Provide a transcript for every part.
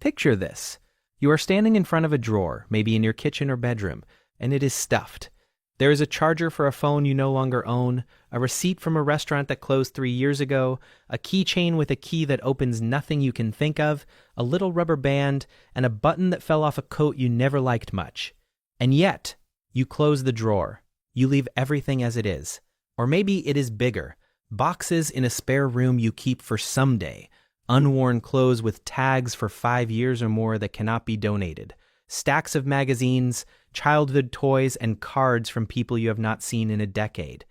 Picture this. You are standing in front of a drawer, maybe in your kitchen or bedroom, and it is stuffed. There is a charger for a phone you no longer own, a receipt from a restaurant that closed 3 years ago, a keychain with a key that opens nothing you can think of, a little rubber band, and a button that fell off a coat you never liked much. And yet, you close the drawer. You leave everything as it is. Or maybe it is bigger. Boxes in a spare room you keep for someday. Unworn clothes with tags for 5 years or more that cannot be donated. Stacks of magazines, childhood toys, and cards from people you have not seen in a decade.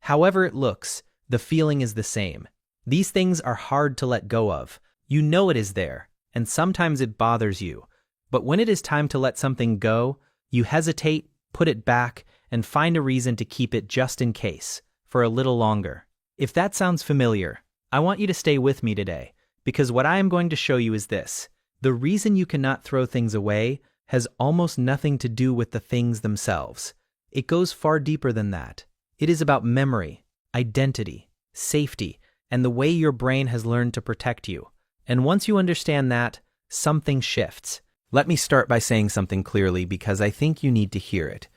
However it looks, the feeling is the same. These things are hard to let go of. You know it is there, and sometimes it bothers you. But when it is time to let something go, you hesitate, put it back, and find a reason to keep it just in case, for a little longer. If that sounds familiar, I want you to stay with me today, because what I am going to show you is this. The reason you cannot throw things away has almost nothing to do with the things themselves. It goes far deeper than that. It is about memory, identity, safety, and the way your brain has learned to protect you. And once you understand that, something shifts. Let me start by saying something clearly because I think you need to hear it.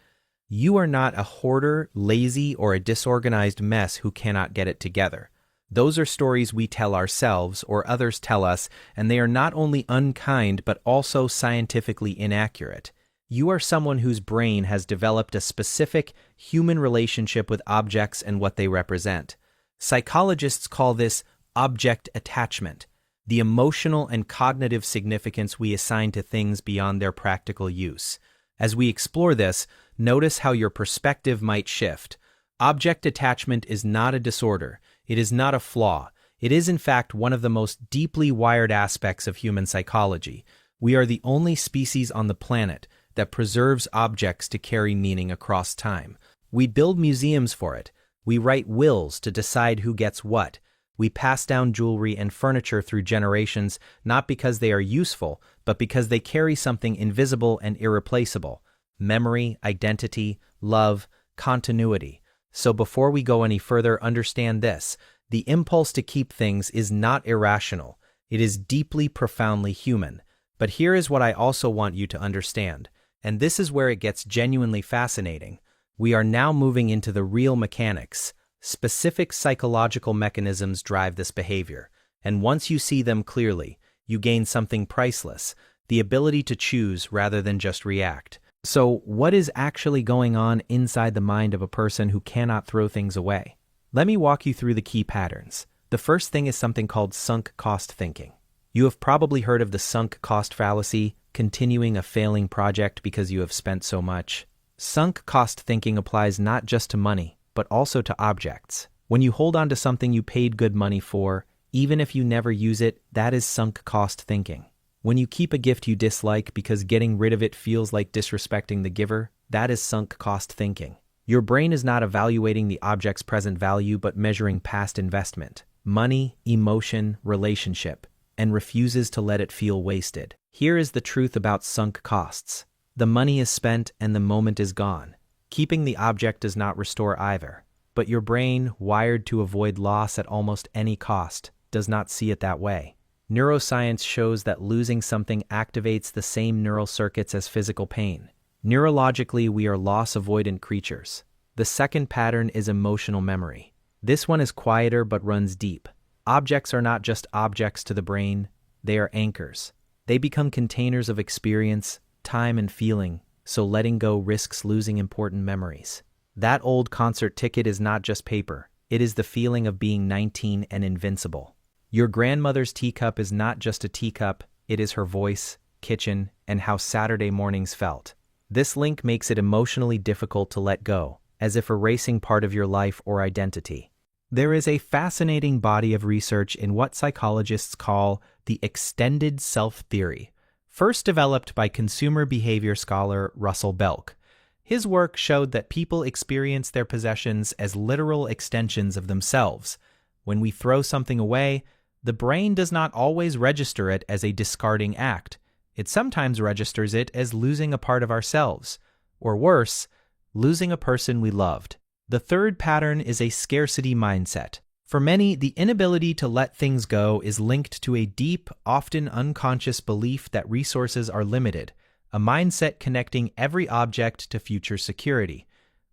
You are not a hoarder, lazy, or a disorganized mess who cannot get it together. Those are stories we tell ourselves or others tell us, and they are not only unkind but also scientifically inaccurate. You are someone whose brain has developed a specific human relationship with objects and what they represent. Psychologists call this object attachment, the emotional and cognitive significance we assign to things beyond their practical use. As we explore this, notice how your perspective might shift. Object attachment is not a disorder. It is not a flaw. It is, in fact, one of the most deeply wired aspects of human psychology. We are the only species on the planet that preserves objects to carry meaning across time. We build museums for it. We write wills to decide who gets what. We pass down jewelry and furniture through generations, not because they are useful, but because they carry something invisible and irreplaceable. Memory, identity, love, continuity. So before we go any further, understand this. The impulse to keep things is not irrational. It is deeply, profoundly human. But here is what I also want you to understand. And this is where it gets genuinely fascinating. We are now moving into the real mechanics. Specific psychological mechanisms drive this behavior. And once you see them clearly, you gain something priceless, the ability to choose rather than just react. So, what is actually going on inside the mind of a person who cannot throw things away? Let me walk you through the key patterns. The first thing is something called sunk cost thinking. You have probably heard of the sunk cost fallacy, continuing a failing project because you have spent so much. Sunk cost thinking applies not just to money, but also to objects. When you hold on to something you paid good money for, even if you never use it, that is sunk cost thinking. When you keep a gift you dislike because getting rid of it feels like disrespecting the giver, that is sunk cost thinking. Your brain is not evaluating the object's present value but measuring past investment, money, emotion, relationship, and refuses to let it feel wasted. Here is the truth about sunk costs. The money is spent and the moment is gone. Keeping the object does not restore either. But your brain, wired to avoid loss at almost any cost, does not see it that way. Neuroscience shows that losing something activates the same neural circuits as physical pain. Neurologically, we are loss-avoidant creatures. The second pattern is emotional memory. This one is quieter but runs deep. Objects are not just objects to the brain, they are anchors. They become containers of experience, time, and feeling, so letting go risks losing important memories. That old concert ticket is not just paper, it is the feeling of being 19 and invincible. Your grandmother's teacup is not just a teacup, it is her voice, kitchen, and how Saturday mornings felt. This link makes it emotionally difficult to let go, as if erasing part of your life or identity. There is a fascinating body of research in what psychologists call the extended self theory, first developed by consumer behavior scholar Russell Belk. His work showed that people experience their possessions as literal extensions of themselves. When we throw something away, the brain does not always register it as a discarding act. It sometimes registers it as losing a part of ourselves, or worse, losing a person we loved. The third pattern is a scarcity mindset. For many, the inability to let things go is linked to a deep, often unconscious belief that resources are limited, a mindset connecting every object to future security.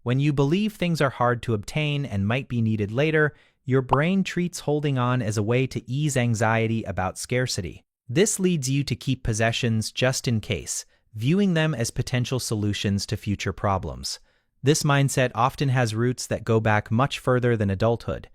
When you believe things are hard to obtain and might be needed later, your brain treats holding on as a way to ease anxiety about scarcity. This leads you to keep possessions just in case, viewing them as potential solutions to future problems. This mindset often has roots that go back much further than adulthood,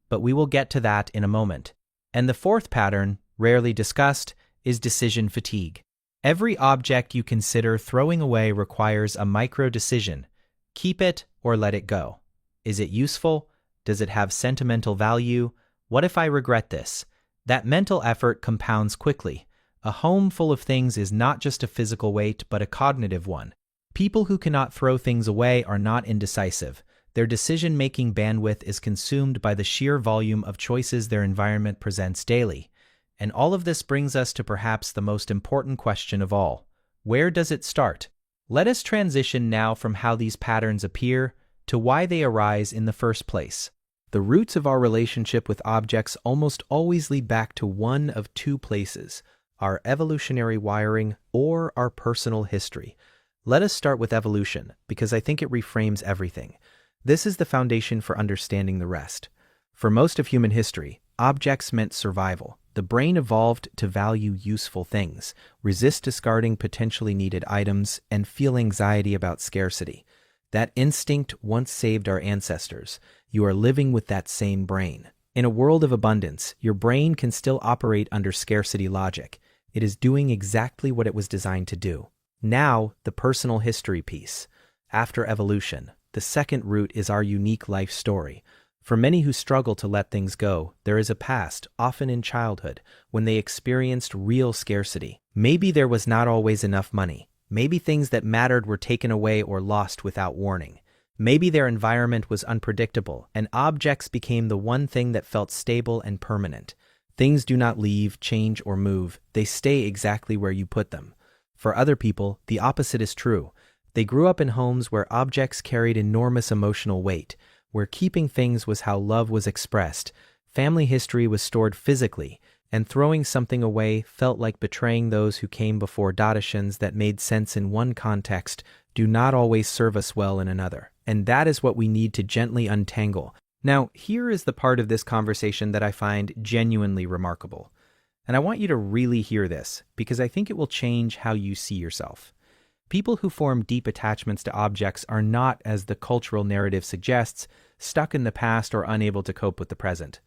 but we will get to that in a moment. And the fourth pattern, rarely discussed, is decision fatigue. Every object you consider throwing away requires a micro-decision. Keep it or let it go. Is it useful? Does it have sentimental value? What if I regret this? That mental effort compounds quickly. A home full of things is not just a physical weight, but a cognitive one. People who cannot throw things away are not indecisive. Their decision-making bandwidth is consumed by the sheer volume of choices their environment presents daily. And all of this brings us to perhaps the most important question of all. Where does it start? Let us transition now from how these patterns appear to why they arise in the first place. The roots of our relationship with objects almost always lead back to one of two places: our evolutionary wiring or our personal history. Let us start with evolution, because I think it reframes everything. This is the foundation for understanding the rest. For most of human history, objects meant survival. The brain evolved to value useful things, resist discarding potentially needed items, and feel anxiety about scarcity. That instinct once saved our ancestors. You are living with that same brain. In a world of abundance, your brain can still operate under scarcity logic. It is doing exactly what it was designed to do. Now, the personal history piece. After evolution, the second root is our unique life story. For many who struggle to let things go, there is a past, often in childhood, when they experienced real scarcity. Maybe there was not always enough money. Maybe things that mattered were taken away or lost without warning. Maybe their environment was unpredictable, and objects became the one thing that felt stable and permanent. Things do not leave, change, or move. They stay exactly where you put them. For other people, the opposite is true. They grew up in homes where objects carried enormous emotional weight, where keeping things was how love was expressed, family history was stored physically, and throwing something away felt like betraying those who came before. Traditions that made sense in one context do not always serve us well in another. And that is what we need to gently untangle. Now, here is the part of this conversation that I find genuinely remarkable. And I want you to really hear this, because I think it will change how you see yourself. People who form deep attachments to objects are not, as the cultural narrative suggests, stuck in the past or unable to cope with the present.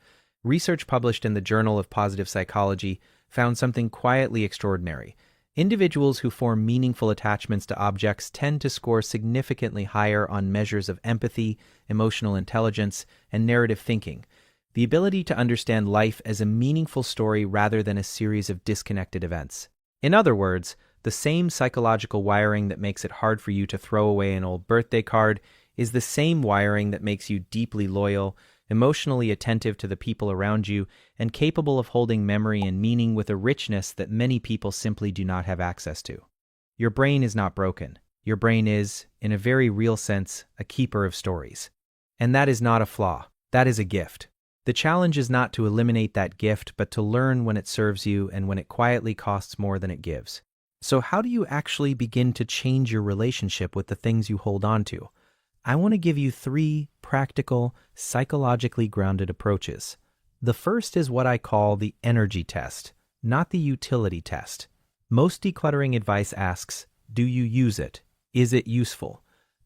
Research published in the Journal of Positive Psychology found something quietly extraordinary. Individuals who form meaningful attachments to objects tend to score significantly higher on measures of empathy, emotional intelligence, and narrative thinking, the ability to understand life as a meaningful story rather than a series of disconnected events. In other words, the same psychological wiring that makes it hard for you to throw away an old birthday card is the same wiring that makes you deeply loyal, emotionally attentive to the people around you, and capable of holding memory and meaning with a richness that many people simply do not have access to. Your brain is not broken. Your brain is, in a very real sense, a keeper of stories. And that is not a flaw. That is a gift. The challenge is not to eliminate that gift, but to learn when it serves you and when it quietly costs more than it gives. So how do you actually begin to change your relationship with the things you hold on to? I want to give you 3 practical, psychologically grounded approaches. The first is what I call the energy test, not the utility test. Most decluttering advice asks, do you use it? Is it useful?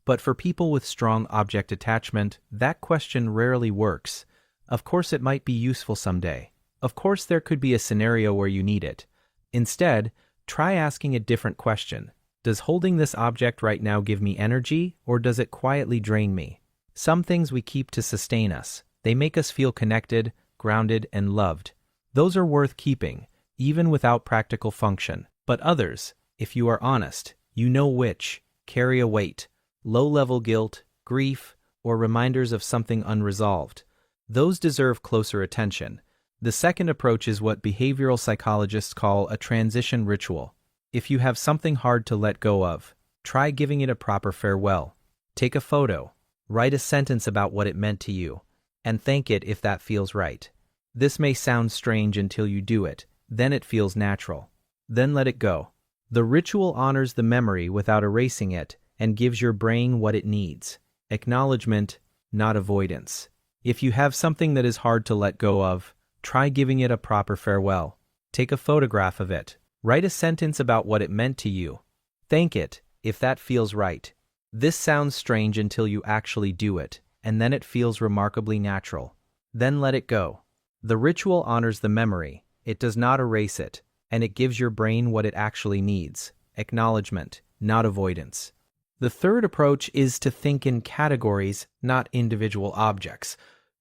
But for people with strong object attachment, that question rarely works. Of course it might be useful someday. Of course there could be a scenario where you need it. Instead, try asking a different question. Does holding this object right now give me energy, or does it quietly drain me? Some things we keep to sustain us. They make us feel connected, grounded, and loved. Those are worth keeping, even without practical function. But others, if you are honest, you know which, carry a weight, low-level guilt, grief, or reminders of something unresolved. Those deserve closer attention. The second approach is what behavioral psychologists call a transition ritual. If you have something hard to let go of, try giving it a proper farewell. Take a photo. Write a sentence about what it meant to you. and thank it if that feels right. This may sound strange until you do it, then it feels natural. Then let it go. The ritual honors the memory without erasing it and gives your brain what it needs. Acknowledgement, not avoidance. If you have something that is hard to let go of, try giving it a proper farewell. Take a photograph of it. Write a sentence about what it meant to you. Thank it, if that feels right. This sounds strange until you actually do it, and then it feels remarkably natural. Then let it go. The ritual honors the memory, it does not erase it, and it gives your brain what it actually needs. Acknowledgement, not avoidance. The third approach is to think in categories, not individual objects.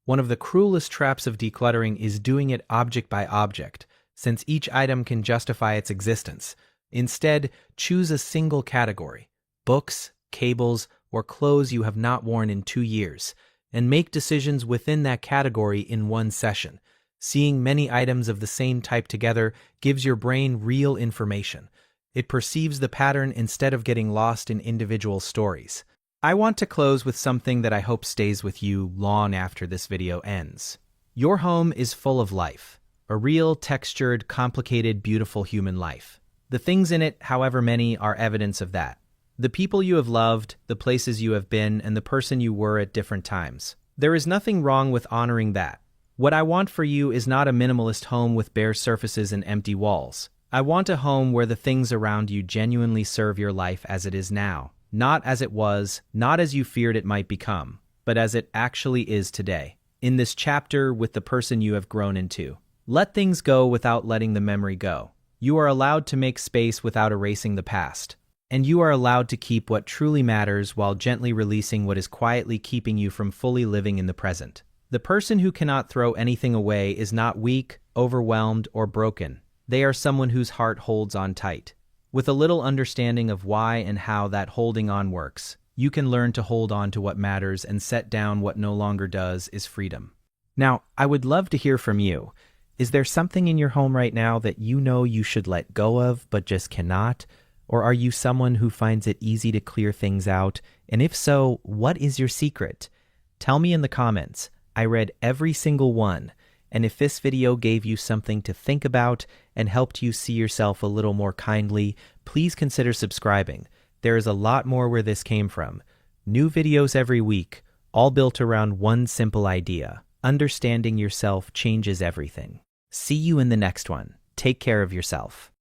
One of the cruelest traps of decluttering is doing it object by object, since each item can justify its existence. Instead, choose a single category: books, cables, or clothes you have not worn in 2 years, and make decisions within that category in one session. Seeing many items of the same type together gives your brain real information. It perceives the pattern instead of getting lost in individual stories. I want to close with something that I hope stays with you long after this video ends. Your home is full of life. A real, textured, complicated, beautiful human life. The things in it, however many, are evidence of that. The people you have loved, the places you have been, and the person you were at different times. There is nothing wrong with honoring that. What I want for you is not a minimalist home with bare surfaces and empty walls. I want a home where the things around you genuinely serve your life as it is now. Not as it was, not as you feared it might become, but as it actually is today. In this chapter with the person you have grown into. Let things go without letting the memory go. You are allowed to make space without erasing the past. And you are allowed to keep what truly matters while gently releasing what is quietly keeping you from fully living in the present. The person who cannot throw anything away is not weak, overwhelmed, or broken. They are someone whose heart holds on tight. With a little understanding of why and how that holding on works, you can learn to hold on to what matters and set down what no longer does is freedom. Now, I would love to hear from you. Is there something in your home right now that you know you should let go of but just cannot? Or are you someone who finds it easy to clear things out? And if so, what is your secret? Tell me in the comments. I read every single one. And if this video gave you something to think about and helped you see yourself a little more kindly, please consider subscribing. There is a lot more where this came from. New videos every week, all built around one simple idea. Understanding yourself changes everything. See you in the next one. Take care of yourself.